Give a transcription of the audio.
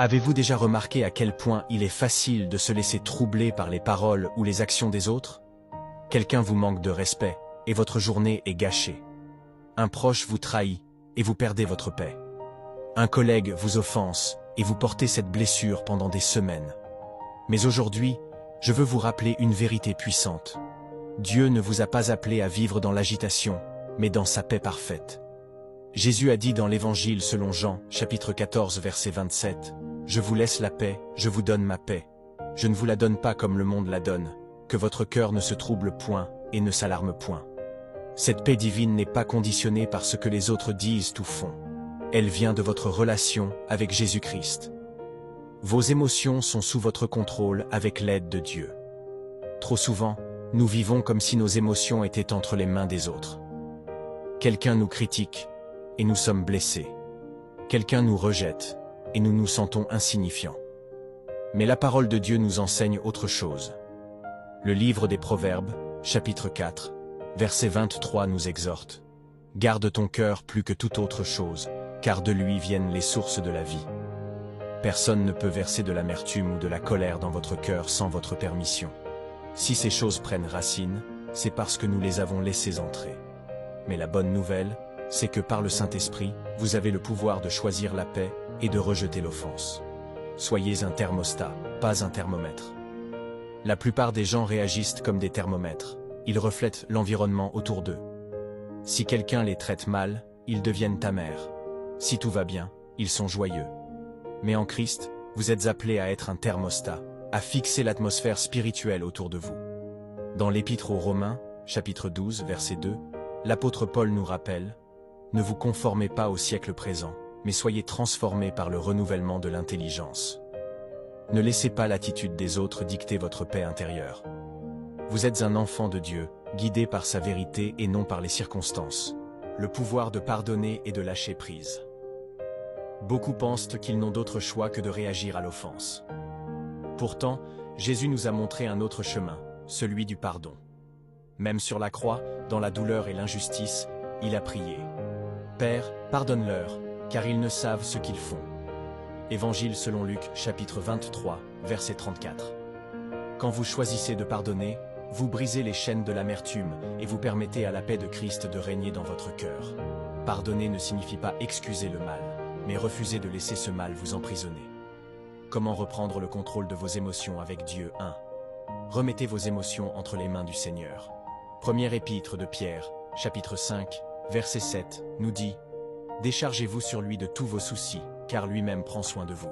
Avez-vous déjà remarqué à quel point il est facile de se laisser troubler par les paroles ou les actions des autres? Quelqu'un vous manque de respect, et votre journée est gâchée. Un proche vous trahit, et vous perdez votre paix. Un collègue vous offense, et vous portez cette blessure pendant des semaines. Mais aujourd'hui, je veux vous rappeler une vérité puissante. Dieu ne vous a pas appelé à vivre dans l'agitation, mais dans sa paix parfaite. Jésus a dit dans l'Évangile selon Jean, chapitre 14, verset 27, « Je vous laisse la paix, je vous donne ma paix. Je ne vous la donne pas comme le monde la donne, que votre cœur ne se trouble point et ne s'alarme point. » Cette paix divine n'est pas conditionnée par ce que les autres disent ou font. Elle vient de votre relation avec Jésus-Christ. Vos émotions sont sous votre contrôle avec l'aide de Dieu. Trop souvent, nous vivons comme si nos émotions étaient entre les mains des autres. Quelqu'un nous critique, et nous sommes blessés. Quelqu'un nous rejette, et nous nous sentons insignifiants. Mais la parole de Dieu nous enseigne autre chose. Le livre des Proverbes, chapitre 4, verset 23 nous exhorte. « Garde ton cœur plus que toute autre chose, car de lui viennent les sources de la vie. » Personne ne peut verser de l'amertume ou de la colère dans votre cœur sans votre permission. Si ces choses prennent racine, c'est parce que nous les avons laissées entrer. Mais la bonne nouvelle, c'est que par le Saint-Esprit, vous avez le pouvoir de choisir la paix et de rejeter l'offense. Soyez un thermostat, pas un thermomètre. La plupart des gens réagissent comme des thermomètres. Ils reflètent l'environnement autour d'eux. Si quelqu'un les traite mal, ils deviennent amers. Si tout va bien, ils sont joyeux. Mais en Christ, vous êtes appelés à être un thermostat, à fixer l'atmosphère spirituelle autour de vous. Dans l'Épître aux Romains, chapitre 12, verset 2, l'apôtre Paul nous rappelle « Ne vous conformez pas au siècle présent, mais soyez transformés par le renouvellement de l'intelligence. » Ne laissez pas l'attitude des autres dicter votre paix intérieure. Vous êtes un enfant de Dieu, guidé par sa vérité et non par les circonstances. Le pouvoir de pardonner et de lâcher prise. Beaucoup pensent qu'ils n'ont d'autre choix que de réagir à l'offense. Pourtant, Jésus nous a montré un autre chemin, celui du pardon. Même sur la croix, dans la douleur et l'injustice, il a prié. « Père, pardonne-leur, car ils ne savent ce qu'ils font. » Évangile selon Luc, chapitre 23, verset 34. Quand vous choisissez de pardonner, vous brisez les chaînes de l'amertume et vous permettez à la paix de Christ de régner dans votre cœur. Pardonner ne signifie pas excuser le mal, mais refuser de laisser ce mal vous emprisonner. Comment reprendre le contrôle de vos émotions avec Dieu? 1. Remettez vos émotions entre les mains du Seigneur. Première épître de Pierre, chapitre 5, verset 7, nous dit « Déchargez-vous sur lui de tous vos soucis, car lui-même prend soin de vous. »